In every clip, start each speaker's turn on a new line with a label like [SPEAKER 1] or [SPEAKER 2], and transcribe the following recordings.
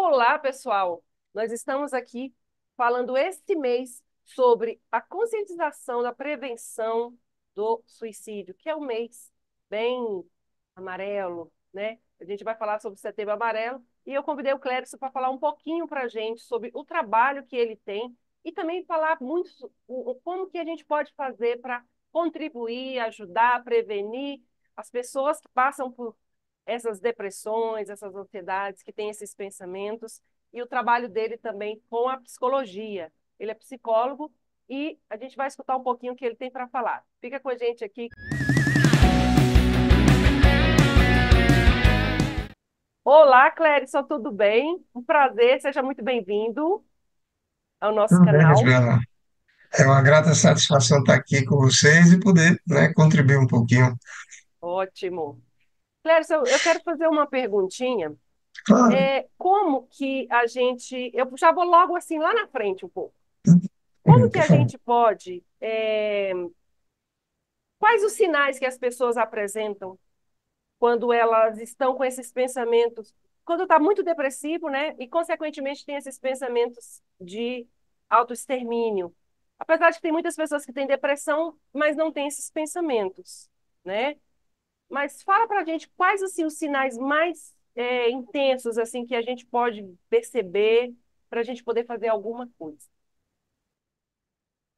[SPEAKER 1] Olá, pessoal! Nós estamos aqui falando este mês sobre a conscientização da prevenção do suicídio, que é um mês bem amarelo, né? A gente vai falar sobre o Setembro Amarelo e eu convidei o Clérison para falar um pouquinho para a gente sobre o trabalho que ele tem e também falar muito como que a gente pode fazer para contribuir, ajudar, prevenir as pessoas que passam por essas depressões, essas ansiedades, que têm esses pensamentos, e o trabalho dele também com a psicologia. Ele é psicólogo e a gente vai escutar um pouquinho o que ele tem para falar. Fica com a gente aqui. Olá, Clérison, tudo bem? Um prazer, seja muito bem-vindo ao nosso
[SPEAKER 2] Tudo bem,
[SPEAKER 1] canal.
[SPEAKER 2] Isabela? É uma grata satisfação estar aqui com vocês e poder, né, contribuir um pouquinho.
[SPEAKER 1] Ótimo. Clérison, eu quero fazer uma perguntinha.
[SPEAKER 2] Claro,
[SPEAKER 1] Como que a gente... Eu já vou logo assim lá na frente um pouco. Como que
[SPEAKER 2] por
[SPEAKER 1] a
[SPEAKER 2] favor.
[SPEAKER 1] gente pode... Quais os sinais que as pessoas apresentam quando elas estão com esses pensamentos, quando está muito depressivo, né? E, consequentemente, tem esses pensamentos de autoextermínio. Apesar de que tem muitas pessoas que têm depressão, mas não têm esses pensamentos, né? Mas fala para a gente quais assim, os sinais mais intensos assim que a gente pode perceber para a gente poder fazer alguma coisa.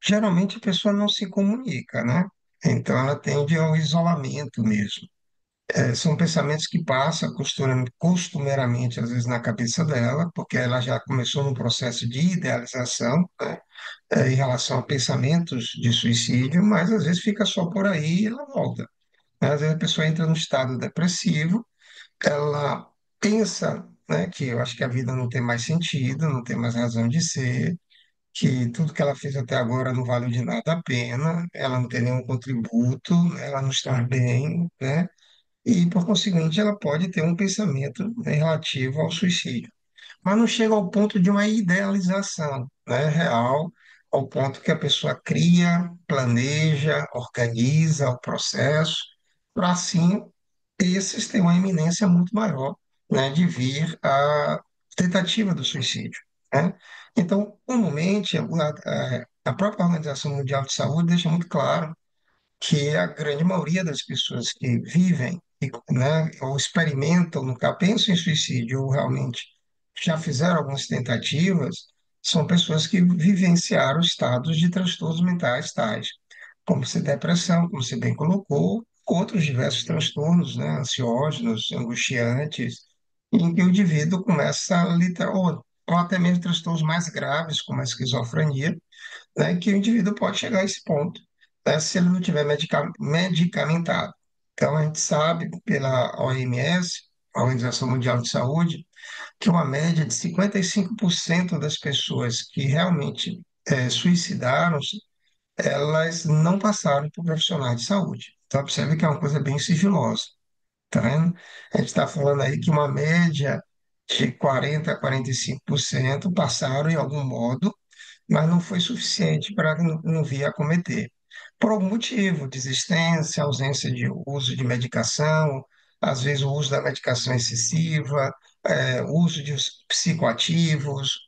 [SPEAKER 2] Geralmente a pessoa não se comunica, né? Então ela tende ao isolamento mesmo. São pensamentos que passam costumeiramente, às vezes, na cabeça dela, porque ela já começou num processo de idealização, né, em relação a pensamentos de suicídio, mas às vezes fica só por aí e ela volta. Às vezes a pessoa entra num estado depressivo, ela pensa, né, que eu acho que a vida não tem mais sentido, não tem mais razão de ser, que tudo que ela fez até agora não valeu de nada a pena, ela não tem nenhum contributo, ela não está bem, né? E, por conseguinte, ela pode ter um pensamento, né, relativo ao suicídio. Mas não chega ao ponto de uma idealização, né, real, ao ponto que a pessoa cria, planeja, organiza o processo, para assim esses têm uma iminência muito maior, né, de vir a tentativa do suicídio, né? Então, comumente, a própria Organização Mundial de Saúde deixa muito claro que a grande maioria das pessoas que vivem, né, ou experimentam, nunca pensam em suicídio, ou realmente já fizeram algumas tentativas, são pessoas que vivenciaram estados de transtornos mentais tais como se depressão, como você bem colocou, outros diversos transtornos, né, ansiógenos, angustiantes, em que o indivíduo começa a ou até mesmo transtornos mais graves, como a esquizofrenia, né, que o indivíduo pode chegar a esse ponto, né, se ele não tiver medicamentado. Então, a gente sabe pela OMS, a Organização Mundial de Saúde, que uma média de 55% das pessoas que realmente suicidaram-se elas não passaram por profissionais de saúde. Então, observe que é uma coisa bem sigilosa, tá vendo? A gente está falando aí que uma média de 40% a 45% passaram em algum modo, mas não foi suficiente para não vir a cometer. Por algum motivo, desistência, ausência de uso de medicação, às vezes o uso da medicação excessiva, uso de psicoativos,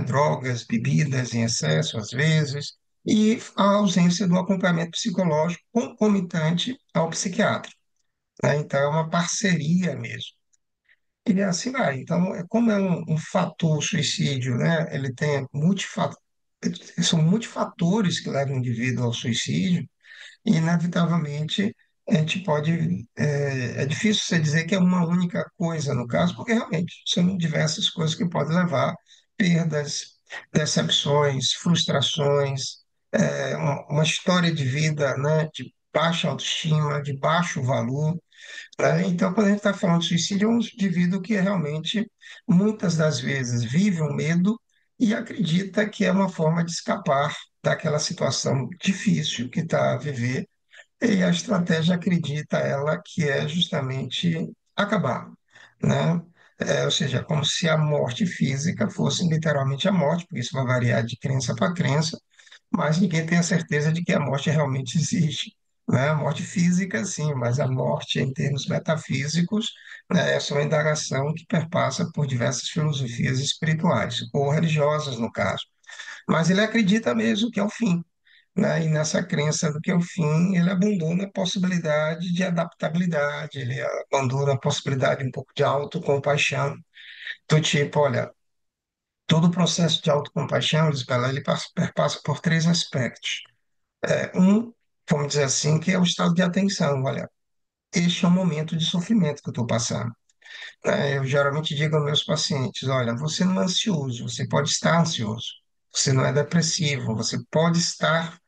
[SPEAKER 2] drogas, bebidas em excesso, às vezes, e a ausência do acompanhamento psicológico concomitante ao psiquiatra, né? Então, é uma parceria mesmo. E assim vai. Então, como é um fator o suicídio, né? Ele tem são multifatores que levam o indivíduo ao suicídio, e, inevitavelmente, a gente pode. É difícil você dizer que é uma única coisa, no caso, porque realmente são diversas coisas que podem levar perdas, decepções, frustrações, uma história de vida, né, de baixa autoestima, de baixo valor, né? Então, quando a gente está falando de suicídio, é um indivíduo que realmente, muitas das vezes, vive um medo e acredita que é uma forma de escapar daquela situação difícil que está a viver, e a estratégia acredita ela que é justamente acabar, né? Ou seja, como se a morte física fosse literalmente a morte, porque isso vai variar de crença para crença, mas ninguém tem a certeza de que a morte realmente existe, né? A morte física, sim, mas a morte em termos metafísicos, né, essa é uma indagação que perpassa por diversas filosofias espirituais, ou religiosas, no caso. Mas ele acredita mesmo que é o fim, né? E nessa crença do que é o fim, ele abandona a possibilidade de adaptabilidade, ele abandona a possibilidade um pouco de autocompaixão, do tipo, olha, todo o processo de autocompaixão, Lisbela, ele perpassa por três aspectos. Um, vamos dizer assim, que é o estado de atenção, olha, este é um momento de sofrimento que eu estou passando. Eu geralmente digo aos meus pacientes, olha, você não é ansioso, você pode estar ansioso, você não é depressivo, você pode estar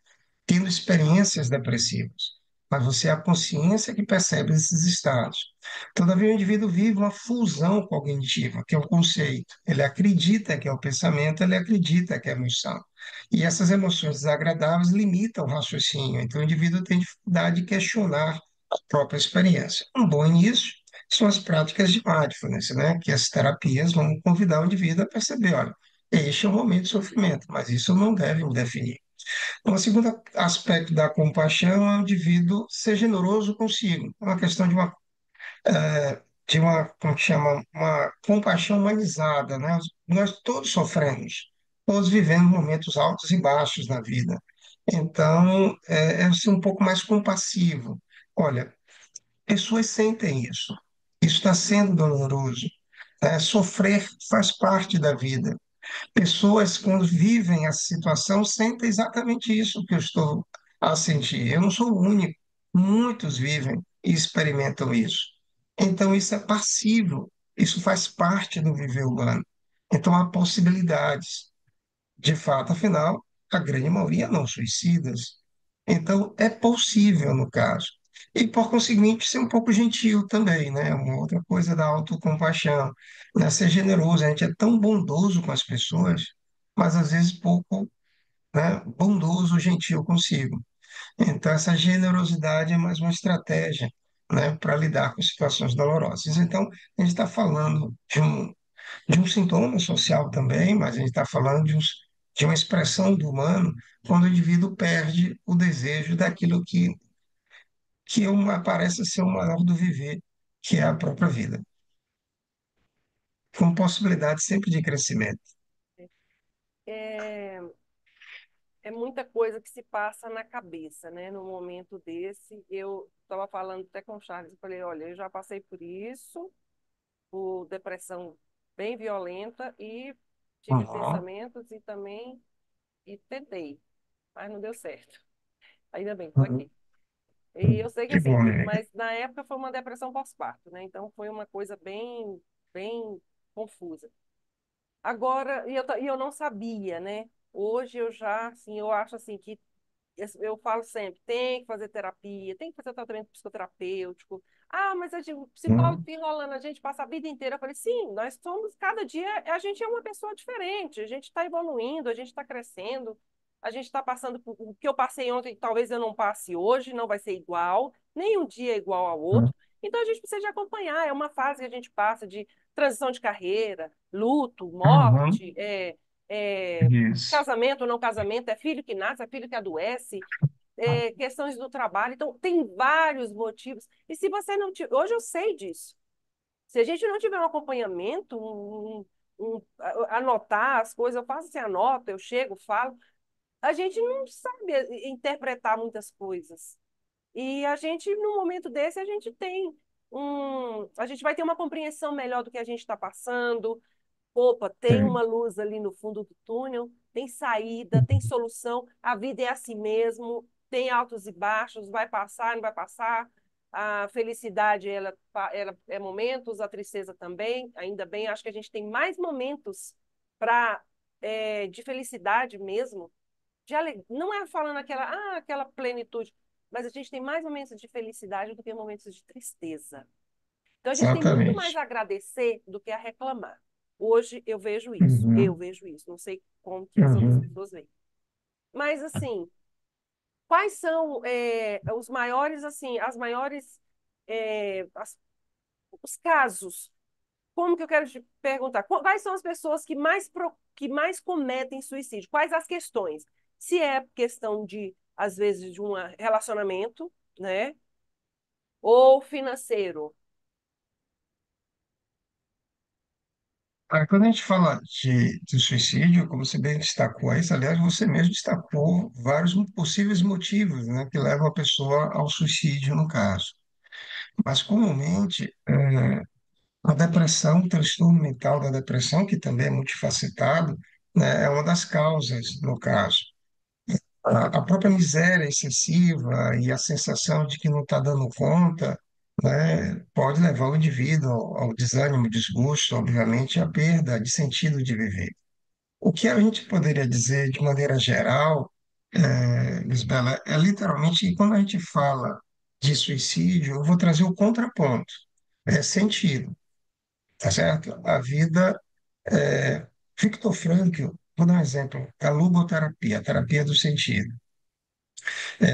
[SPEAKER 2] tendo experiências depressivas, mas você é a consciência que percebe esses estados. Todavia, o indivíduo vive uma fusão cognitiva, que é o conceito. Ele acredita que é o pensamento, ele acredita que é a emoção. E essas emoções desagradáveis limitam o raciocínio, então o indivíduo tem dificuldade de questionar a própria experiência. Um bom início são as práticas de mindfulness, né? Que as terapias vão convidar o indivíduo a perceber, olha, este é um momento de sofrimento, mas isso não deve me definir. O segundo aspecto da compaixão é o indivíduo ser generoso consigo. É uma questão de uma, como que chama, uma compaixão humanizada, né? Nós todos sofremos, todos vivemos momentos altos e baixos na vida. Então, é ser um pouco mais compassivo. Olha, pessoas sentem isso. Isso está sendo doloroso. Né? Sofrer faz parte da vida. Pessoas, quando vivem essa situação, sentem exatamente isso que eu estou a sentir. Eu não sou o único. Muitos vivem e experimentam isso. Então, isso é passível. Isso faz parte do viver humano. Então, há possibilidades. De fato, afinal, a grande maioria não suicidas. Então, é possível, no caso. E, por conseguinte, ser um pouco gentil também, né? Uma outra coisa da autocompaixão, né? Ser generoso. A gente é tão bondoso com as pessoas, mas às vezes pouco, né, bondoso, gentil consigo. Então, essa generosidade é mais uma estratégia, né, para lidar com situações dolorosas. Então, a gente está falando de um sintoma social também, mas a gente está falando de uma expressão do humano quando o indivíduo perde o desejo daquilo que parece ser o maior do viver, que é a própria vida, com possibilidade sempre de crescimento.
[SPEAKER 1] É, é muita coisa que se passa na cabeça, né? No momento desse, eu estava falando até com o Charles, eu falei, olha, eu já passei por isso, por depressão bem violenta e tive
[SPEAKER 2] Uhum,
[SPEAKER 1] pensamentos e também e tentei, mas não deu certo. Ainda bem, estou
[SPEAKER 2] uhum.
[SPEAKER 1] aqui. E eu sei que
[SPEAKER 2] Que
[SPEAKER 1] assim,
[SPEAKER 2] bom, minha amiga.
[SPEAKER 1] mas na época foi uma depressão pós-parto, né? Então foi uma coisa bem confusa. Agora, e eu não sabia, né? Hoje eu já, assim, eu acho assim que eu falo sempre, tem que fazer terapia, tem que fazer tratamento psicoterapêutico. Ah, mas o psicólogo
[SPEAKER 2] Uhum,
[SPEAKER 1] fica enrolando a gente passa a vida inteira. Eu falei, sim, nós somos, cada dia a gente é uma pessoa diferente, a gente está evoluindo, a gente está crescendo, a gente está passando por o que eu passei ontem, talvez eu não passe hoje, não vai ser igual, nem um dia é igual ao
[SPEAKER 2] uhum,
[SPEAKER 1] outro. Então a gente precisa de acompanhar, é uma fase que a gente passa de transição de carreira, luto,
[SPEAKER 2] uhum.
[SPEAKER 1] morte, é,
[SPEAKER 2] Isso,
[SPEAKER 1] casamento, não casamento, é filho que nasce, é filho que adoece, questões do trabalho. Então, tem vários motivos. E se você não tiver. Hoje eu sei disso. Se a gente não tiver um acompanhamento, anotar as coisas, eu faço assim, anoto, eu chego, falo, a gente não sabe interpretar muitas coisas. E a gente, num momento desse, a gente tem a gente vai ter uma compreensão melhor do que a gente está passando, opa, tem
[SPEAKER 2] tem.
[SPEAKER 1] uma luz ali no fundo do túnel, tem saída, tem solução, a vida é assim mesmo, tem altos e baixos, vai passar, não vai passar. A felicidade, ela é momentos, a tristeza também, ainda bem, acho que a gente tem mais momentos de felicidade mesmo, não é falando aquela plenitude, mas a gente tem mais momentos de felicidade do que momentos de tristeza. Então, a gente tem muito mais
[SPEAKER 2] Exatamente.
[SPEAKER 1] a agradecer do que a reclamar. Hoje eu
[SPEAKER 2] Uhum,
[SPEAKER 1] vejo isso. Não sei como que as outras
[SPEAKER 2] uhum.
[SPEAKER 1] pessoas veem. Mas, assim, quais são os maiores, assim, as maiores, é, as- os casos? Como que eu quero te perguntar? Quais são as pessoas que mais cometem suicídio? Quais as questões? Se é questão de, às vezes, de um relacionamento, né? Ou financeiro?
[SPEAKER 2] Quando a gente fala de suicídio, como você bem destacou aí, aliás, você mesmo destacou vários possíveis motivos, né, que levam a pessoa ao suicídio, no caso. Mas, comumente, a depressão, o transtorno mental da depressão, que também é multifacetado, né, é uma das causas, no caso. A própria miséria excessiva e a sensação de que não está dando conta, né, pode levar o indivíduo ao desânimo, desgosto, obviamente, à perda de sentido de viver. O que a gente poderia dizer de maneira geral, Lisbela, é literalmente que quando a gente fala de suicídio, eu vou trazer o contraponto, é sentido, tá certo? A vida, Viktor Frankl, vou dar um exemplo, a logoterapia, a terapia do sentido.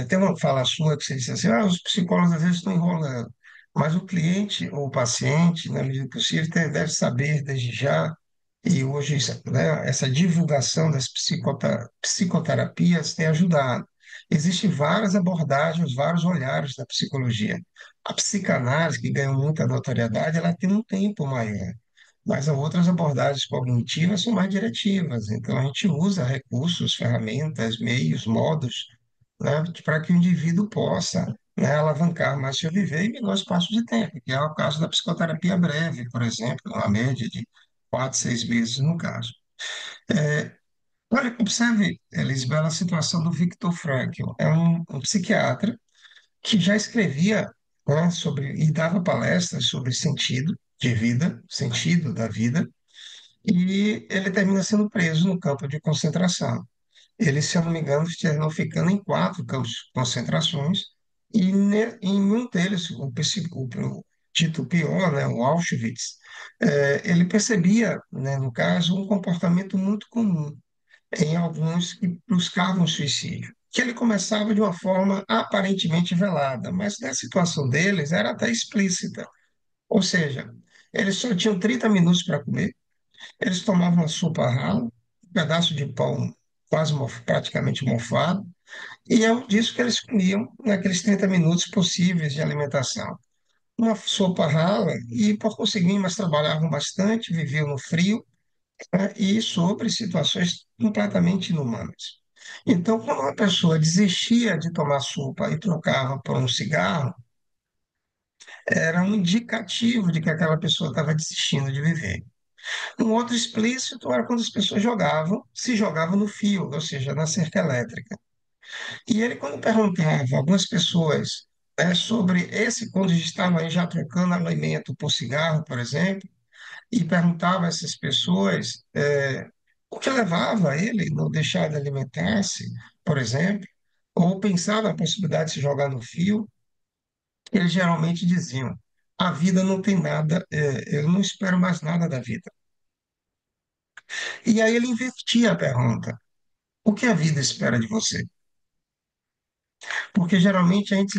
[SPEAKER 2] Tem uma fala sua que você disse assim, os psicólogos às vezes estão enrolando, mas o cliente ou o paciente, na medida do possível, deve saber desde já, e hoje né, essa divulgação das psicoterapias tem ajudado. Existem várias abordagens, vários olhares da psicologia. A psicanálise, que ganhou muita notoriedade, ela tem um tempo maior, mas as outras abordagens cognitivas são mais diretivas. Então, a gente usa recursos, ferramentas, meios, modos, né, para que o indivíduo possa, né, alavancar mais seu viver em menor espaço de tempo, que é o caso da psicoterapia breve, por exemplo, uma média de 4, 6 meses no caso. Olha, observe, Elisabela, a situação do Viktor Frankl. É um psiquiatra que já escrevia, né, sobre, e dava palestras sobre sentido de vida, sentido da vida, e ele termina sendo preso no campo de concentração. Eles, se eu não me engano, terminam ficando em 4 campos de concentrações, e em um deles, o dito pior, né, o Auschwitz, ele percebia, né, no caso, um comportamento muito comum em alguns que buscavam suicídio, que ele começava de uma forma aparentemente velada, mas na situação deles era até explícita. Ou seja, eles só tinham 30 minutos para comer, eles tomavam uma sopa rala, um pedaço de pão quase praticamente mofado, e é disso que eles comiam naqueles 30 minutos possíveis de alimentação. Uma sopa rala, e por conseguir, mas trabalhavam bastante, viviam no frio, né, e sobre situações completamente inumanas. Então, quando uma pessoa desistia de tomar sopa e trocava por um cigarro, era um indicativo de que aquela pessoa estava desistindo de viver. Um outro explícito era quando as pessoas se jogavam no fio, ou seja, na cerca elétrica. E ele, quando perguntava a algumas pessoas, sobre esse, quando estavam aí já trocando alimento por cigarro, por exemplo, e perguntava a essas pessoas o que levava ele a não deixar de alimentar-se, por exemplo, ou pensava na possibilidade de se jogar no fio, eles geralmente diziam: a vida não tem nada, eu não espero mais nada da vida. E aí ele invertia a pergunta: o que a vida espera de você? Porque geralmente a gente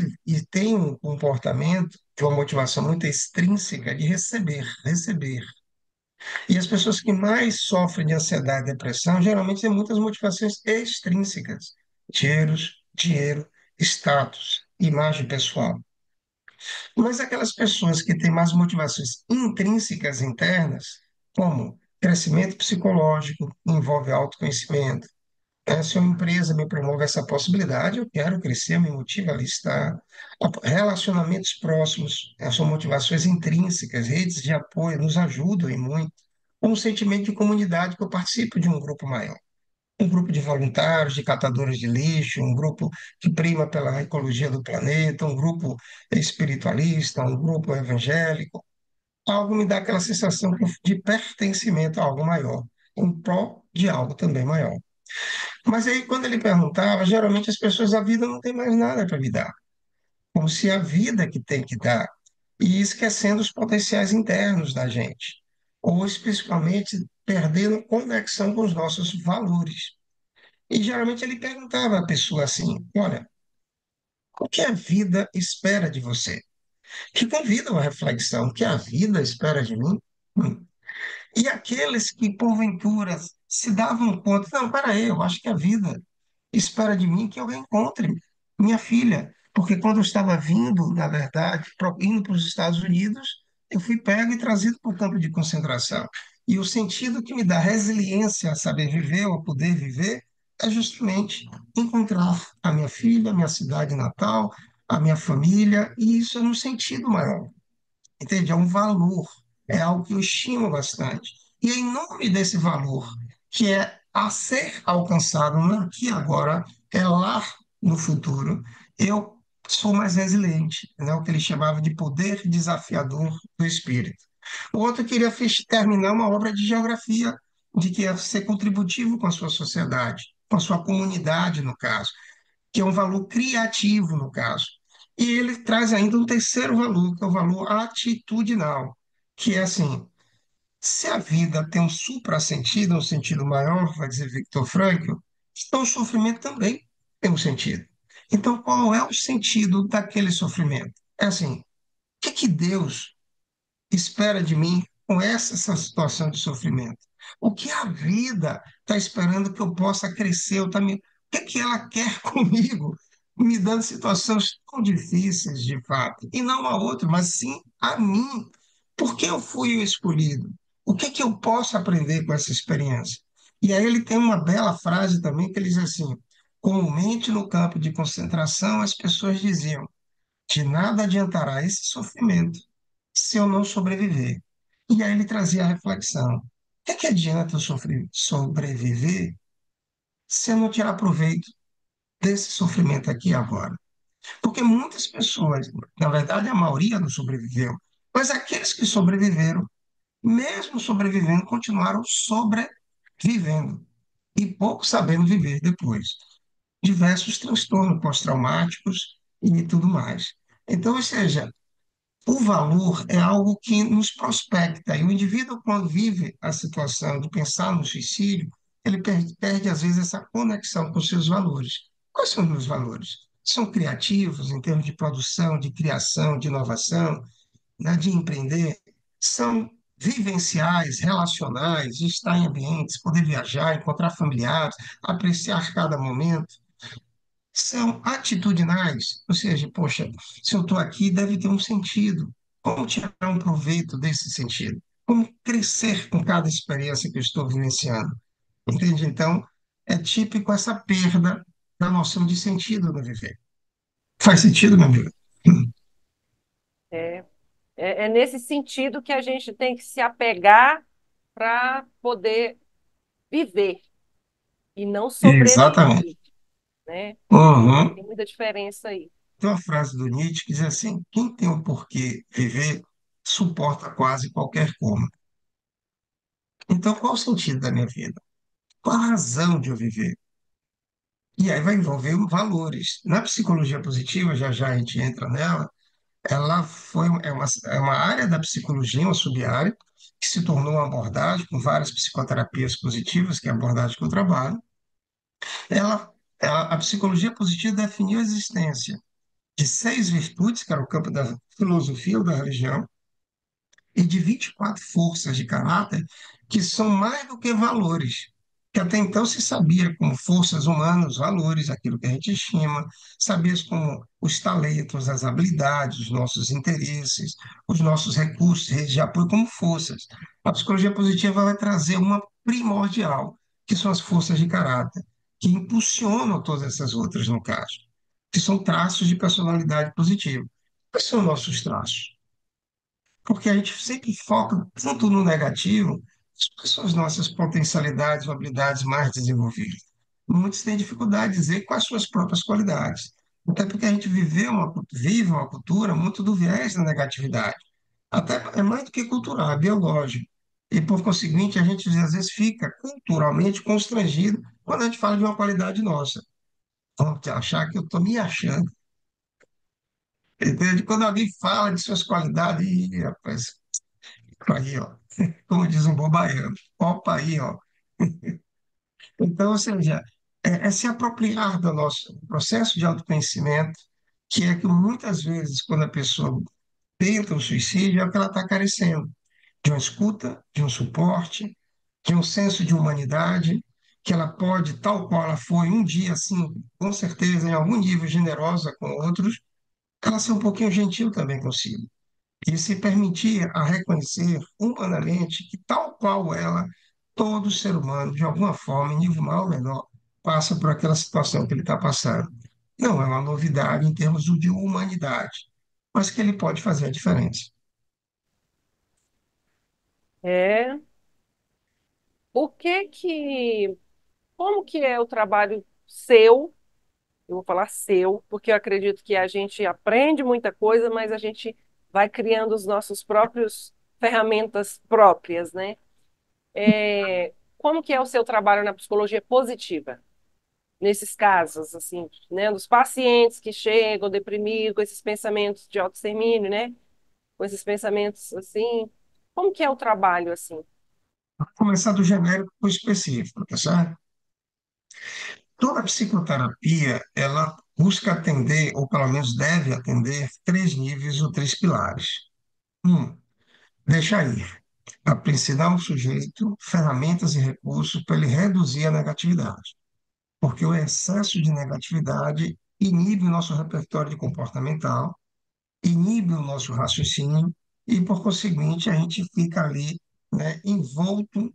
[SPEAKER 2] tem um comportamento de uma motivação muito extrínseca de receber, receber. E as pessoas que mais sofrem de ansiedade e depressão geralmente têm muitas motivações extrínsecas: dinheiro, status, imagem pessoal. Mas aquelas pessoas que têm mais motivações intrínsecas internas, como crescimento psicológico, envolve autoconhecimento, se uma empresa me promove essa possibilidade, eu quero crescer, me motiva a estar. Relacionamentos próximos, são motivações intrínsecas, redes de apoio nos ajudam e muito. Um sentimento de comunidade que eu participo de um grupo maior. Um grupo de voluntários, de catadores de lixo, um grupo que prima pela ecologia do planeta, um grupo espiritualista, um grupo evangélico. Algo me dá aquela sensação de pertencimento a algo maior, em prol de algo também maior. Mas aí, quando ele perguntava, geralmente as pessoas, a vida não tem mais nada para me dar, como se a vida que tem que dar, e esquecendo os potenciais internos da gente, ou especificamente perdendo conexão com os nossos valores. E geralmente ele perguntava à pessoa assim: olha, o que a vida espera de você? Que convida uma reflexão: o que a vida espera de mim? Hum. E aqueles que, porventura, se davam conta, não, peraí, eu acho que a vida espera de mim que eu reencontre minha filha, porque quando eu estava vindo, na verdade, indo para os Estados Unidos, eu fui pego e trazido para o campo de concentração. E o sentido que me dá resiliência a saber viver, ou a poder viver, é justamente encontrar a minha filha, a minha cidade natal, a minha família, e isso é um sentido maior. Entende? É um valor, é algo que eu estimo bastante. E é em nome desse valor, que é a ser alcançado não aqui e agora, é lá no futuro, eu sou mais resiliente, né? O que ele chamava de poder desafiador do espírito. O outro queria terminar uma obra de geografia, de que é ser contributivo com a sua sociedade, com a sua comunidade, no caso, que é um valor criativo, no caso. E ele traz ainda um terceiro valor, que é o valor atitudinal, que é assim, se a vida tem um suprasentido, um sentido maior, vai dizer Viktor Frankl, então o sofrimento também tem um sentido. Então, qual é o sentido daquele sofrimento? É assim, o que Deus espera de mim com essa situação de sofrimento? O que a vida está esperando que eu possa crescer? O que ela quer comigo, me dando situações tão difíceis, de fato? E não a outro, mas sim a mim. Por que eu fui o escolhido? O que eu posso aprender com essa experiência? E aí ele tem uma bela frase também que ele diz assim: comumente no campo de concentração as pessoas diziam, de nada adiantará esse sofrimento se eu não sobreviver. E aí ele trazia a reflexão: o que adianta eu sobreviver se eu não tirar proveito desse sofrimento aqui e agora? Porque muitas pessoas, na verdade a maioria não sobreviveu, mas aqueles que sobreviveram, mesmo sobrevivendo, continuaram sobrevivendo e pouco sabendo viver depois. Diversos transtornos pós-traumáticos e tudo mais. Então, ou seja, o valor é algo que nos prospecta, e o indivíduo, quando vive a situação de pensar no suicídio, ele perde, às vezes, essa conexão com seus valores. Quais são os meus valores? São criativos, em termos de produção, de criação, de inovação, né, de empreender? São vivenciais, relacionais, de estar em ambientes, poder viajar, encontrar familiares, apreciar cada momento? São atitudinais, ou seja, poxa, se eu estou aqui, deve ter um sentido. Como tirar um proveito desse sentido? Como crescer com cada experiência que eu estou vivenciando? Entende? Então, é típico essa perda da noção de sentido no viver. Faz sentido, meu amigo?
[SPEAKER 1] É, é nesse sentido que a gente tem que se apegar para poder viver e não
[SPEAKER 2] Exatamente.
[SPEAKER 1] sobreviver, né?
[SPEAKER 2] Uhum.
[SPEAKER 1] Tem muita diferença aí.
[SPEAKER 2] Tem uma frase do Nietzsche que diz assim: quem tem o porquê viver suporta quase qualquer como. Então, qual o sentido da minha vida? Qual a razão de eu viver? E aí vai envolver valores. Na psicologia positiva, já já a gente entra nela, ela é uma área da psicologia, uma sub-área, que se tornou uma abordagem com várias psicoterapias positivas, que é a abordagem que eu trabalho. A psicologia positiva definiu a existência de 6 virtudes, que era o campo da filosofia ou da religião, e de 24 forças de caráter que são mais do que valores, que até então se sabia como forças humanas, valores, aquilo que a gente estima, sabia como os talentos, as habilidades, os nossos interesses, os nossos recursos, redes de apoio como forças. A psicologia positiva vai trazer uma primordial, que são as forças de caráter, que impulsionam todas essas outras, no caso, que são traços de personalidade positiva. Quais são nossos traços? Porque a gente sempre foca tanto no negativo, quais são as nossas potencialidades ou habilidades mais desenvolvidas. Muitos têm dificuldade de dizer quais são as próprias qualidades. Até porque a gente vive uma cultura muito do viés da negatividade. Até é mais do que cultural, é biológico. E, por conseguinte, a gente às vezes fica culturalmente constrangido quando a gente fala de uma qualidade nossa. Vamos achar que eu estou me achando. Entende? Quando alguém fala de suas qualidades, ih, rapaz, aí, ó, como diz um bom baiano, opa aí, ó. Então, ou seja, é se apropriar do nosso processo de autoconhecimento, que é que muitas vezes, quando a pessoa tenta o suicídio, é o que ela está carecendo, de uma escuta, de um suporte, de um senso de humanidade, que ela pode, tal qual ela foi um dia, assim, com certeza, em algum nível generosa com outros, ela ser um pouquinho gentil também consigo. E se permitir a reconhecer humanamente que, tal qual ela, todo ser humano, de alguma forma, em nível maior ou menor, passa por aquela situação que ele está passando. Não é uma novidade em termos de humanidade, mas que ele pode fazer a diferença.
[SPEAKER 1] É. O que que, como que é o trabalho seu? Eu vou falar seu, porque eu acredito que a gente aprende muita coisa, mas a gente vai criando os nossos próprios ferramentas próprias, né? Como que é o seu trabalho na psicologia positiva? Nesses casos, assim, né, dos pacientes que chegam deprimidos, com esses pensamentos de autoextermínio, né, com esses pensamentos, assim, como que é o trabalho, assim?
[SPEAKER 2] Vou começar do genérico para o específico, tá certo? Toda psicoterapia, ela busca atender, ou pelo menos deve atender, três níveis ou três pilares. Um, deixa ir. Dar ao sujeito ferramentas e recursos para ele reduzir a negatividade. Porque o excesso de negatividade inibe o nosso repertório de comportamental, inibe o nosso raciocínio e, por conseguinte, a gente fica ali, né, envolto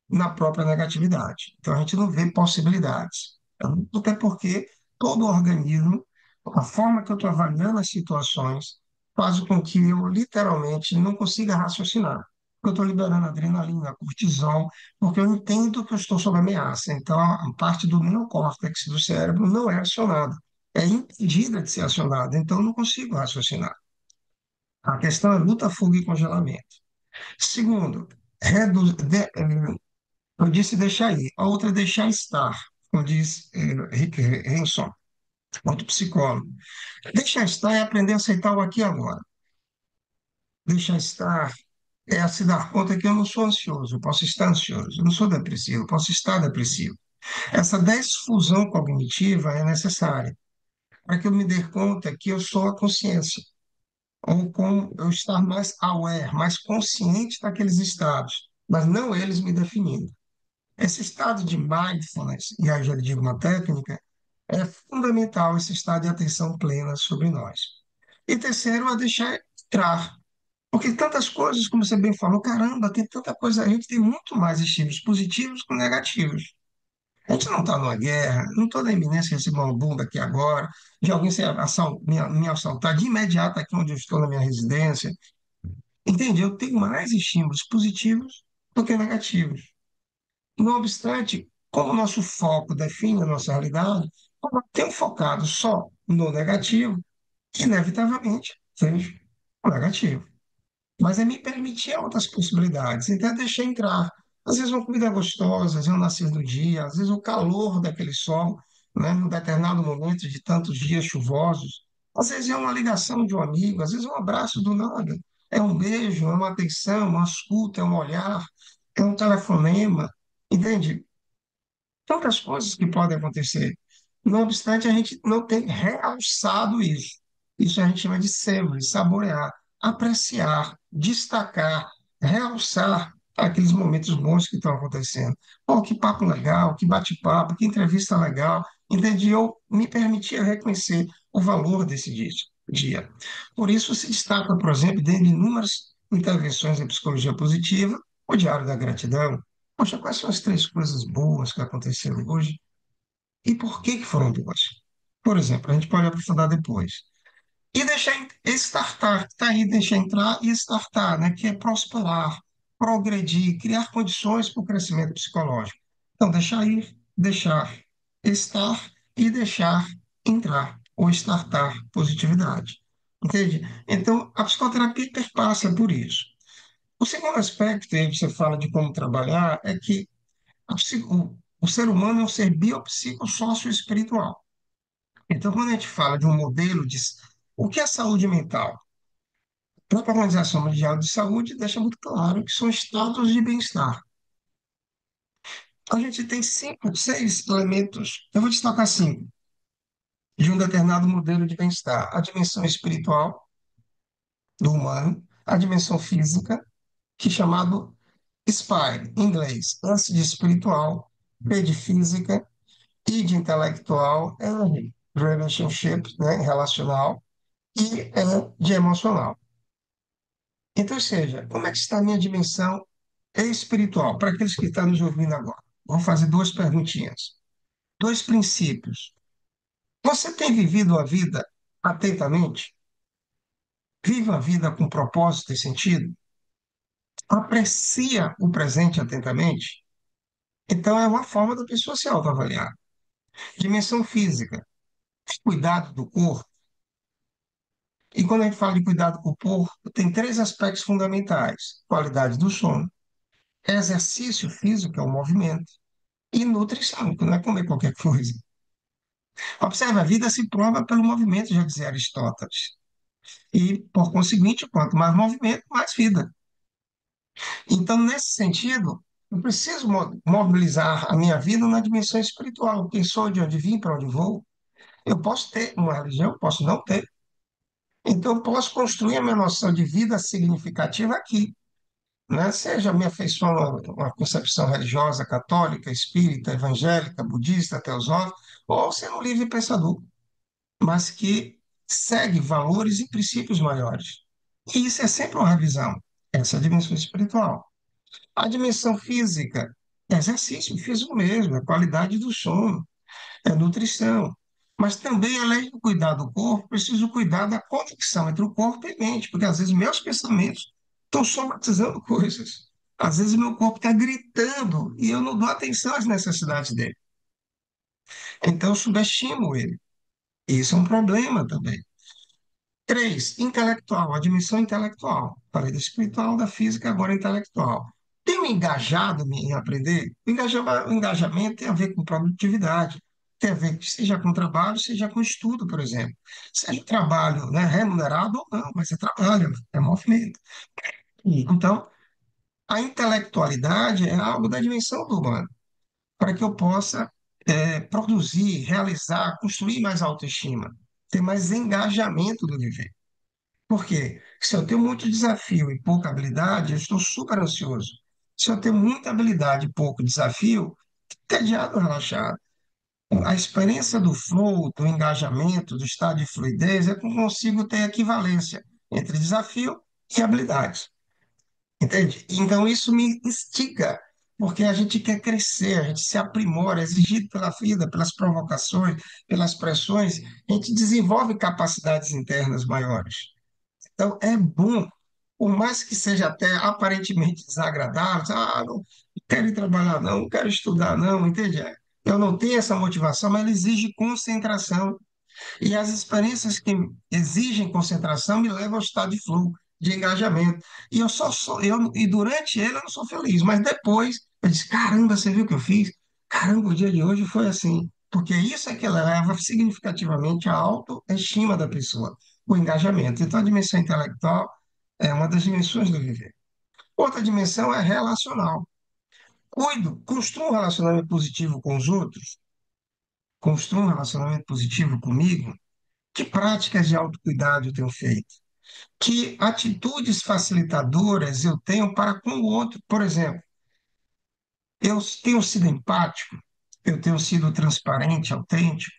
[SPEAKER 2] na própria negatividade. Então, a gente não vê possibilidades. Até porque todo organismo, a forma que eu estou avaliando as situações, faz com que eu, literalmente, não consiga raciocinar. Porque eu estou liberando adrenalina, cortisol, porque eu entendo que eu estou sob ameaça. Então, a parte do neocórtex do cérebro não é acionada. É impedida de ser acionada. Então, eu não consigo raciocinar. A questão é luta, fuga e congelamento. Segundo, eu disse deixar ir, a outra é deixar estar, como diz Rick Renson, outro psicólogo. Deixar estar é aprender a aceitar o aqui e agora. Deixar estar é a se dar conta que eu não sou ansioso, eu posso estar ansioso, eu não sou depressivo, eu posso estar depressivo. Essa desfusão cognitiva é necessária para que eu me dê conta que eu sou a consciência, ou como eu estar mais aware, mais consciente daqueles estados, mas não eles me definindo. Esse estado de mindfulness, e aí já lhe digo uma técnica, é fundamental esse estado de atenção plena sobre nós. E terceiro, é deixar entrar. Porque tantas coisas, como você bem falou, caramba, tem tanta coisa, a gente tem muito mais estímulos positivos que negativos. A gente não está numa guerra, não estou na iminência de receber uma bomba aqui agora, de alguém me assaltar de imediato aqui onde eu estou na minha residência. Entende? Eu tenho mais estímulos positivos do que negativos. Não obstante, como o nosso foco define a nossa realidade, como eu tenho focado só no negativo, inevitavelmente vejo o negativo. Mas é me permitir outras possibilidades, então é deixar entrar. Às vezes uma comida gostosa, às vezes um nascer do dia, às vezes o calor daquele sol, né, num determinado momento de tantos dias chuvosos, às vezes é uma ligação de um amigo, às vezes é um abraço do nada, é um beijo, é uma atenção, uma escuta, é um olhar, é um telefonema, entende? Tantas coisas que podem acontecer. Não obstante, a gente não tem realçado isso. Isso a gente chama de savor, saborear, apreciar, destacar, realçar aqueles momentos bons que estão acontecendo. Pô, que papo legal, que bate-papo, que entrevista legal. Entendi? Eu me permitia reconhecer o valor desse dia. Por isso se destaca, por exemplo, dentre inúmeras intervenções em psicologia positiva, o Diário da Gratidão. Poxa, quais são as três coisas boas que aconteceram hoje e por que que foram boas? Por exemplo, a gente pode aprofundar depois. E deixar startar, tá aí, deixar entrar e startar, né, que é prosperar, progredir, criar condições para o crescimento psicológico. Então, deixar ir, deixar estar e deixar entrar, ou startar positividade. Entende? Então, a psicoterapia perpassa por isso. O segundo aspecto, aí você fala de como trabalhar, é que o ser humano é um ser biopsicossócio-espiritual. Então, quando a gente fala de um modelo de. O que é saúde mental? A própria Organização Mundial de Saúde deixa muito claro que são estados de bem-estar. A gente tem cinco, seis elementos, eu vou destacar cinco, de um determinado modelo de bem-estar: a dimensão espiritual do humano, a dimensão física, que é chamado SPIRE, em inglês, antes de espiritual, P de física, I de intelectual, R, relationship, né, relacional, e E de emocional. Então, ou seja, como é que está a minha dimensão espiritual? Para aqueles que estão nos ouvindo agora, vou fazer duas perguntinhas. Dois princípios. Você tem vivido a vida atentamente? Vive a vida com propósito e sentido? Aprecia o presente atentamente? Então, é uma forma da pessoa se autoavaliar. Dimensão física, cuidado do corpo. E quando a gente fala de cuidado com o corpo, tem três aspectos fundamentais: qualidade do sono, exercício físico, que é o movimento, e nutrição, que não é comer qualquer coisa. Observe, a vida se prova pelo movimento, já dizia Aristóteles. E, por conseguinte, quanto mais movimento, mais vida. Então, nesse sentido, eu preciso mobilizar a minha vida na dimensão espiritual. Quem sou, de onde vim, para onde vou. Eu posso ter uma religião, posso não ter. Então, eu posso construir a minha noção de vida significativa aqui, né? Seja me afeiçoando a uma concepção religiosa, católica, espírita, evangélica, budista, teosófica, ou ser um livre pensador, mas que segue valores e princípios maiores. E isso é sempre uma revisão, essa é a dimensão espiritual. A dimensão física, é exercício físico mesmo, a qualidade do sono, é nutrição. Mas também, além do cuidar do corpo, preciso cuidar da conexão entre o corpo e a mente, porque às vezes meus pensamentos estão somatizando coisas. Às vezes meu corpo está gritando e eu não dou atenção às necessidades dele. Então eu subestimo ele. Isso é um problema também. Três, intelectual, a dimensão intelectual. Falei da espiritual, da física, agora intelectual. Tenho engajado em aprender? O engajamento tem a ver com produtividade, tem a ver seja com trabalho, seja com estudo, por exemplo. Seja trabalho, né, remunerado ou não, mas é trabalho, é movimento. Então, a intelectualidade é algo da dimensão do humano, para que eu possa produzir, realizar, construir mais autoestima, ter mais engajamento do viver. Por quê? Se eu tenho muito desafio e pouca habilidade, eu estou super ansioso. Se eu tenho muita habilidade e pouco desafio, entediado, relaxado. A experiência do flow, do engajamento, do estado de fluidez, é que eu consigo ter equivalência entre desafio e habilidade. Entende? Então, isso me instiga, porque a gente quer crescer, a gente se aprimora, é exigido pela vida, pelas provocações, pelas pressões, a gente desenvolve capacidades internas maiores. Então, é bom, por mais que seja até aparentemente desagradável, não quero ir trabalhar, não quero estudar, não, entende? Eu não tenho essa motivação, mas ele exige concentração. E as experiências que exigem concentração me levam ao estado de flow, de engajamento. E eu só sou, e durante ele eu não sou feliz, mas depois eu disse: caramba, você viu o que eu fiz? Caramba, o dia de hoje foi assim. Porque isso é que eleva significativamente a autoestima da pessoa, o engajamento. Então, a dimensão intelectual é uma das dimensões do viver. Outra dimensão é relacional. Cuido, construo um relacionamento positivo com os outros, construo um relacionamento positivo comigo. Que práticas de autocuidado eu tenho feito? Que atitudes facilitadoras eu tenho para com o outro? Por exemplo, eu tenho sido empático, eu tenho sido transparente, autêntico,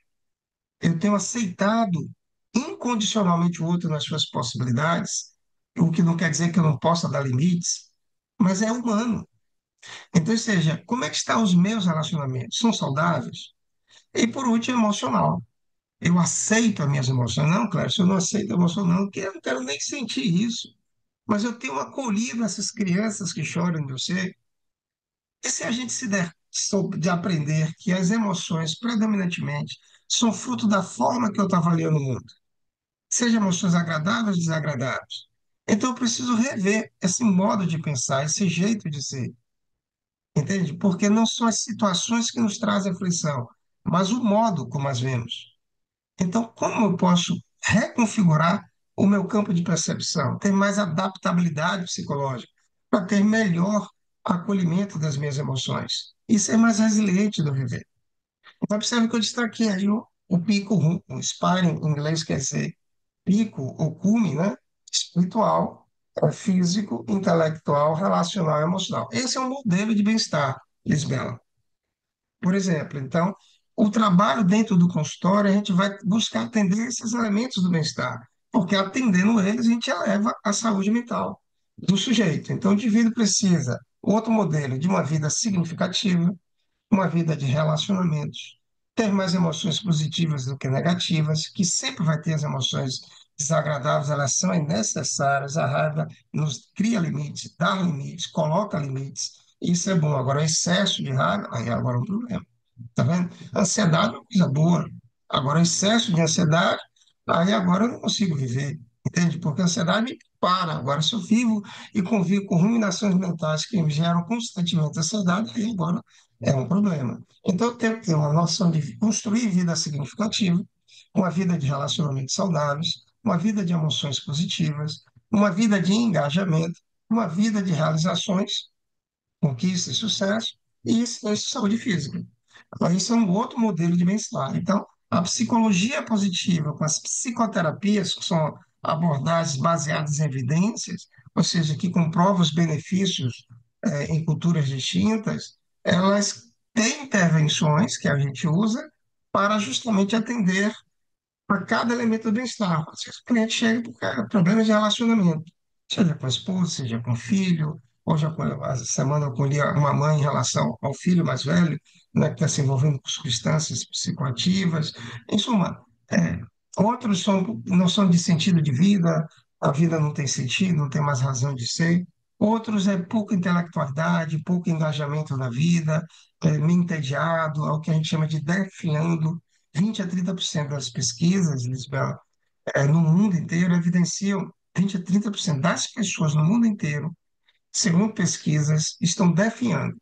[SPEAKER 2] eu tenho aceitado incondicionalmente o outro nas suas possibilidades, o que não quer dizer que eu não possa dar limites, mas é humano. Então, ou seja, como é que estão os meus relacionamentos? São saudáveis? E por último, emocional. Eu aceito as minhas emoções. Não, claro, se eu não aceito a emoção, não, porque eu não quero nem sentir isso. Mas eu tenho acolhido essas crianças que choram de você. E se a gente se der de aprender que as emoções, predominantemente, são fruto da forma que eu estou avaliando o mundo, seja emoções agradáveis ou desagradáveis. Então eu preciso rever esse modo de pensar, esse jeito de ser, entende? Porque não são as situações que nos trazem aflição, mas o modo como as vemos. Então, como eu posso reconfigurar o meu campo de percepção, ter mais adaptabilidade psicológica, para ter melhor acolhimento das minhas emoções e ser mais resiliente no viver? Então, observe que eu destaquei aí o pico, o sparring, em inglês quer dizer pico, ou cume, né? Espiritual, físico, intelectual, relacional e emocional. Esse é um modelo de bem-estar, Lisbela. por exemplo. Então, o trabalho dentro do consultório, a gente vai buscar atender esses elementos do bem-estar, porque atendendo eles, a gente eleva a saúde mental do sujeito. Então, o indivíduo precisa, outro modelo, de uma vida significativa, uma vida de relacionamentos, ter mais emoções positivas do que negativas, que sempre vai ter as emoções desagradáveis, elas são necessárias, a raiva nos cria limites, dá limites, coloca limites, isso é bom. Agora, o excesso de raiva, aí agora é um problema. Tá vendo? Ansiedade é uma coisa boa. Agora, excesso de ansiedade, aí agora eu não consigo viver, entende? Porque a ansiedade me para. Agora, se eu vivo e convivo com ruminações mentais que me geram constantemente ansiedade, aí agora é um problema. Então, eu tenho que ter uma noção de construir vida significativa, uma vida de relacionamentos saudáveis, uma vida de emoções positivas, uma vida de engajamento, uma vida de realizações, conquista e sucesso, e isso é saúde física. Então, isso é um outro modelo de bem-estar. Então, a psicologia positiva com as psicoterapias, que são abordagens baseadas em evidências, ou seja, que comprovam os benefícios em culturas distintas, elas têm intervenções que a gente usa para justamente atender para cada elemento do bem-estar. Às vezes o cliente chega por problemas de relacionamento, seja com a esposa, seja com o filho. Hoje, a semana, eu colhi uma mãe em relação ao filho mais velho, né, que está se envolvendo com substâncias psicoativas. Em suma, outros são noção de sentido de vida, a vida não tem sentido, não tem mais razão de ser. Outros é pouca intelectualidade, pouco engajamento na vida, meio entediado, é o que a gente chama de definhando. 20 a 30% das pesquisas, Lisbela, no mundo inteiro evidenciam 20 a 30% das pessoas no mundo inteiro, segundo pesquisas, estão definhando.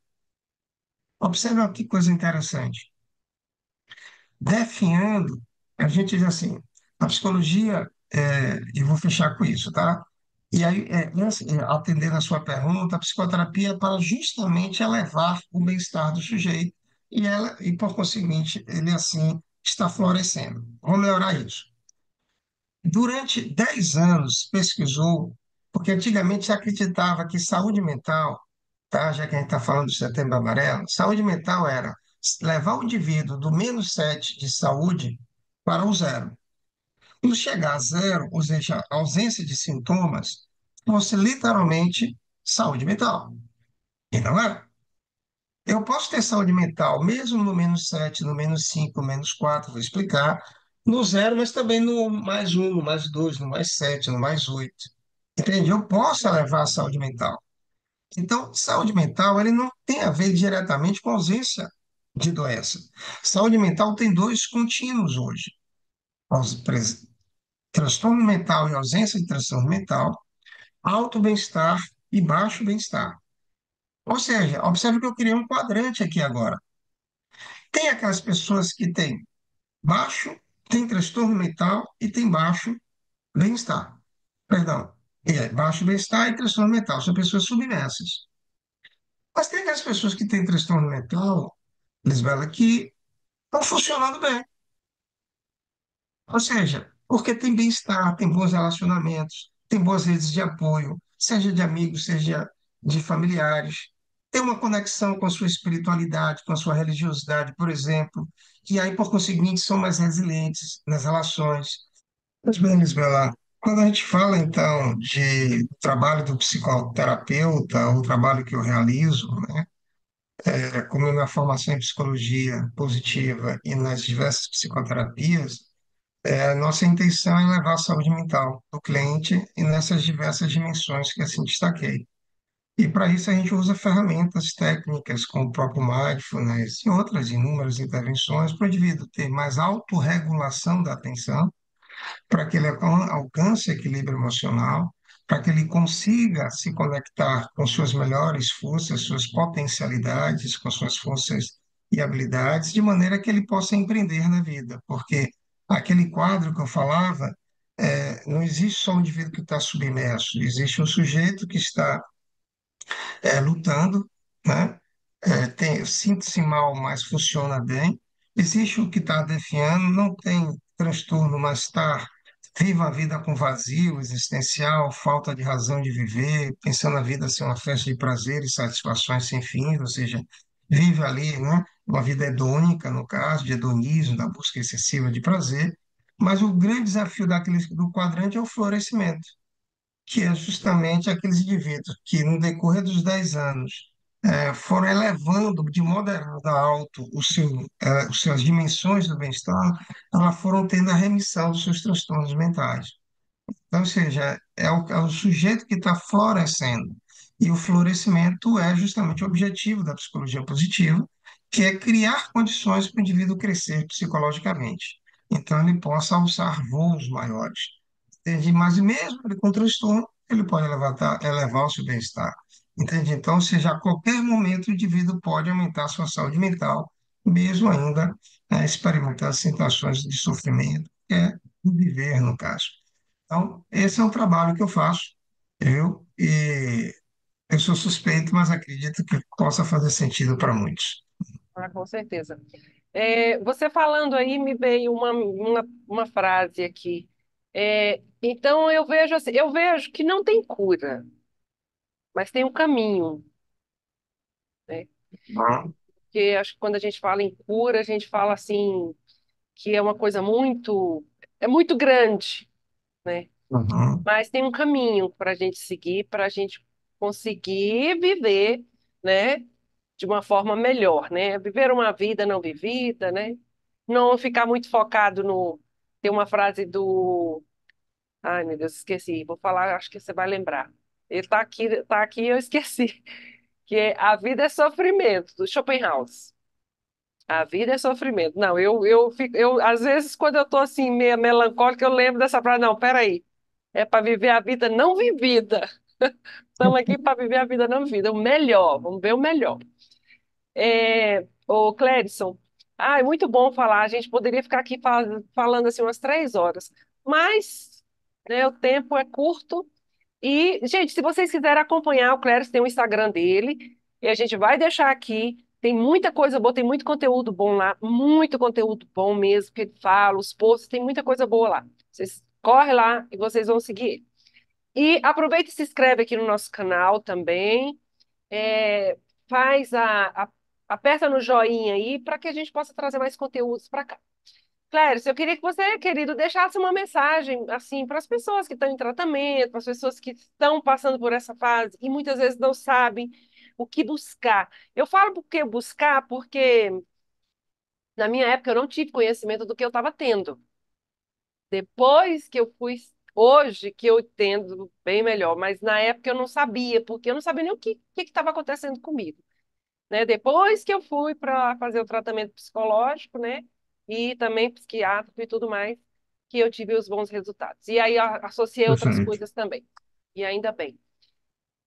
[SPEAKER 2] Observe que coisa interessante. Definhando, a gente diz assim, a psicologia, e vou fechar com isso, tá? E aí, atendendo a sua pergunta, a psicoterapia é para justamente elevar o bem-estar do sujeito e, por conseguinte, ele assim está florescendo. Vamos melhorar isso. Durante 10 anos pesquisou, porque antigamente se acreditava que saúde mental, tá? Já que a gente está falando do Setembro Amarelo, saúde mental era levar o indivíduo do -7 de saúde para o zero. Quando chegar a zero, ou seja, a ausência de sintomas, fosse literalmente saúde mental. E não é. Eu posso ter saúde mental, mesmo no -7, no -5, no -4, vou explicar, no zero, mas também no +1, no +2, no +7, no +8. Entende? Eu posso levar a saúde mental. Então, saúde mental, ele não tem a ver diretamente com ausência de doença. Saúde mental tem dois contínuos hoje. Transtorno mental e ausência de transtorno mental, alto bem-estar e baixo bem-estar. Ou seja, observe que eu criei um quadrante aqui agora. Tem aquelas pessoas que têm baixo, tem transtorno mental e tem baixo bem-estar. Perdão, baixo bem-estar e transtorno mental, são pessoas submersas. Mas tem aquelas pessoas que têm transtorno mental, Lisbela, que estão funcionando bem. Ou seja, porque tem bem-estar, tem bons relacionamentos, tem boas redes de apoio, seja de amigos, seja de familiares, tem uma conexão com a sua espiritualidade, com a sua religiosidade, por exemplo, e aí, por conseguinte, são mais resilientes nas relações. Pois bem, Lisbela, quando a gente fala, então, de trabalho do psicoterapeuta, o trabalho que eu realizo, né, como a minha formação em psicologia positiva e nas diversas psicoterapias, nossa intenção é levar a saúde mental do cliente e nessas diversas dimensões que assim destaquei. E para isso a gente usa ferramentas técnicas como o próprio mindfulness e outras inúmeras intervenções para o indivíduo ter mais autorregulação da atenção, para que ele alcance equilíbrio emocional, para que ele consiga se conectar com suas melhores forças, suas potencialidades, com suas forças e habilidades, de maneira que ele possa empreender na vida. Porque aquele quadro que eu falava, não existe só um indivíduo que está submerso, existe um sujeito que está lutando, né? Sinta-se mal, mas funciona bem. Existe o que está defiando, não tem transtorno, mas está viva a vida com vazio existencial, falta de razão de viver, pensando a vida ser uma festa de prazer e satisfações sem fim, ou seja, vive ali, né? uma vida hedônica, no caso, de hedonismo, da busca excessiva de prazer, mas o grande desafio do quadrante é o florescimento, que é justamente aqueles indivíduos que, no decorrer dos 10 anos, foram elevando de moderado a alto as suas dimensões do bem-estar, elas foram tendo a remissão dos seus transtornos mentais. Então, ou seja, é o sujeito que está florescendo. E o florescimento é justamente o objetivo da psicologia positiva, que é criar condições para o indivíduo crescer psicologicamente. Então, ele possa alçar voos maiores. Entende? Mas mesmo ele com transtorno, ele pode elevar o seu bem-estar. Entende? Então, ou seja, a qualquer momento o indivíduo pode aumentar a sua saúde mental, mesmo ainda experimentando situações de sofrimento, que é o viver, no caso. Então, esse é o trabalho que eu faço, e eu sou suspeito, mas acredito que possa fazer sentido para muitos.
[SPEAKER 1] Ah, com certeza. Você falando aí, me veio uma frase aqui. Então eu vejo assim, eu vejo que não tem cura, mas tem um caminho, né?
[SPEAKER 2] Bom,
[SPEAKER 1] Porque acho que quando a gente fala em cura, a gente fala assim que é uma coisa é muito grande, né?
[SPEAKER 2] uhum,
[SPEAKER 1] Mas tem um caminho para a gente seguir, para a gente conseguir viver, né? De uma forma melhor, né? Viver uma vida não vivida, né? Não ficar muito focado no. Tem uma frase do. Ai, meu Deus, esqueci. Vou falar, acho que você vai lembrar. Ele tá aqui, eu esqueci. Que é A Vida é Sofrimento, do Schopenhauer. A vida é sofrimento. Não, às vezes, quando eu tô assim, meio melancólica, eu lembro dessa frase. Não, peraí. É para viver a vida não vivida. Estamos aqui para viver a vida não vivida. O melhor, vamos ver o melhor. Ô, Clérisson, é muito bom falar. A gente poderia ficar aqui falando assim umas 3 horas, mas né, o tempo é curto. E, gente, se vocês quiserem acompanhar, o Clérisson tem o Instagram dele, e a gente vai deixar aqui. Tem muita coisa boa, tem muito conteúdo bom lá, muito conteúdo bom mesmo, que ele fala, os posts, tem muita coisa boa lá. Vocês correm lá e vocês vão seguir ele. E aproveita e se inscreve aqui no nosso canal também é, faz aperta no joinha aí para que a gente possa trazer mais conteúdos para cá. Cléris, eu queria que você, querido, deixasse uma mensagem assim para as pessoas que estão em tratamento, para as pessoas que estão passando por essa fase e muitas vezes não sabem o que buscar. Eu falo por que buscar porque na minha época eu não tive conhecimento do que eu estava tendo. Depois que eu fui, hoje que eu entendo bem melhor, mas na época eu não sabia, porque eu não sabia nem o que estava acontecendo comigo. Né? Depois que eu fui para fazer o tratamento psicológico, né? E também psiquiátrico e tudo mais, que eu tive os bons resultados. E aí associei outras
[SPEAKER 2] perfeito.
[SPEAKER 1] coisas também. E ainda bem.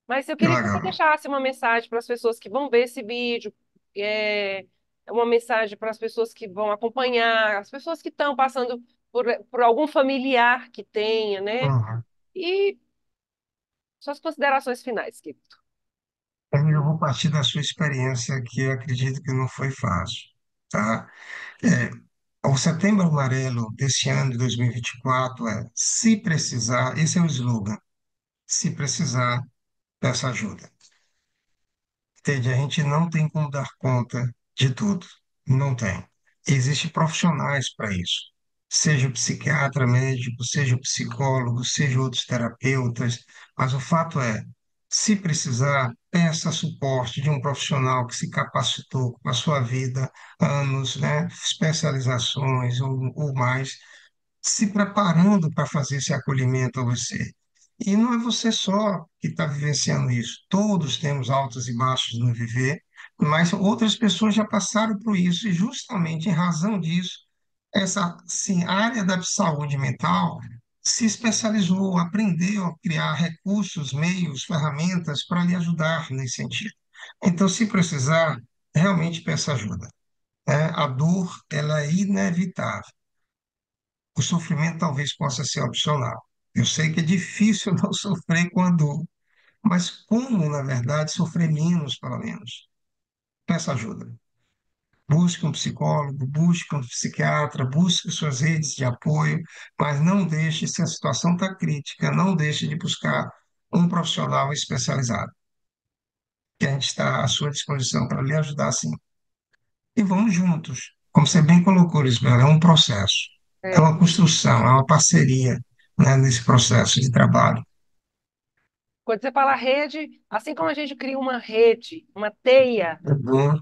[SPEAKER 1] Mas eu
[SPEAKER 2] Que
[SPEAKER 1] queria que você
[SPEAKER 2] legal.
[SPEAKER 1] deixasse uma mensagem para as pessoas que vão ver esse vídeo, é, uma mensagem para as pessoas que vão acompanhar, as pessoas que estão passando por algum familiar que tenha, né?
[SPEAKER 2] Uhum.
[SPEAKER 1] E suas considerações finais, querido.
[SPEAKER 2] Eu vou partir da sua experiência, que eu acredito que não foi fácil, tá? É, o Setembro Amarelo desse ano de 2024 se precisar, esse é o slogan, se precisar, peça ajuda. Entende? A gente não tem como dar conta de tudo. Não tem. Existem profissionais para isso. Seja o psiquiatra, médico, seja o psicólogo, seja outros terapeutas. Mas o fato é, se precisar, peça suporte de um profissional que se capacitou com a sua vida, anos, né, especializações ou mais, se preparando para fazer esse acolhimento a você. E não é você só que está vivenciando isso. Todos temos altos e baixos no viver, mas outras pessoas já passaram por isso, e justamente em razão disso, essa sim, área da saúde mental se especializou, aprendeu a criar recursos, meios, ferramentas para lhe ajudar nesse sentido. Então, se precisar, realmente peça ajuda, né? A dor, ela é inevitável. O sofrimento talvez possa ser opcional. Eu sei que é difícil não sofrer com a dor, mas como, na verdade, sofrer menos, pelo menos? Peça ajuda. Busque um psicólogo, busque um psiquiatra, busque suas redes de apoio, mas não deixe, se a situação está crítica, não deixe de buscar um profissional especializado, que a gente está à sua disposição para lhe ajudar, sim. e vamos juntos. Como você bem colocou, Lisbela, é um processo, é
[SPEAKER 1] É.
[SPEAKER 2] uma construção, é uma parceria, né, nesse processo de trabalho.
[SPEAKER 1] Quando você fala rede, assim como a gente cria uma rede, uma teia
[SPEAKER 2] Uhum.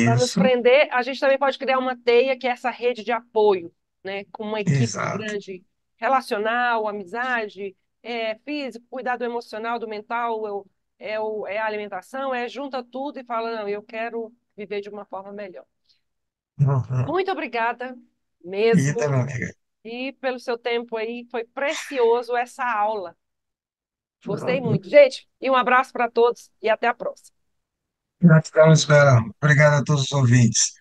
[SPEAKER 1] para nos
[SPEAKER 2] Isso,
[SPEAKER 1] prender, a gente também pode criar uma teia que é essa rede de apoio, né? Com uma equipe
[SPEAKER 2] exato.
[SPEAKER 1] grande, relacional, amizade, físico, cuidado emocional, do mental, é a alimentação, junta tudo e fala, não, eu quero viver de uma forma melhor.
[SPEAKER 2] Uhum.
[SPEAKER 1] Muito obrigada
[SPEAKER 2] E
[SPEAKER 1] mesmo,
[SPEAKER 2] também, amiga.
[SPEAKER 1] e pelo seu tempo aí, foi precioso essa aula. Gostei muito. Gente, e um abraço para todos e até a próxima.
[SPEAKER 2] Gratidão, Lisbela. Obrigado a todos os ouvintes.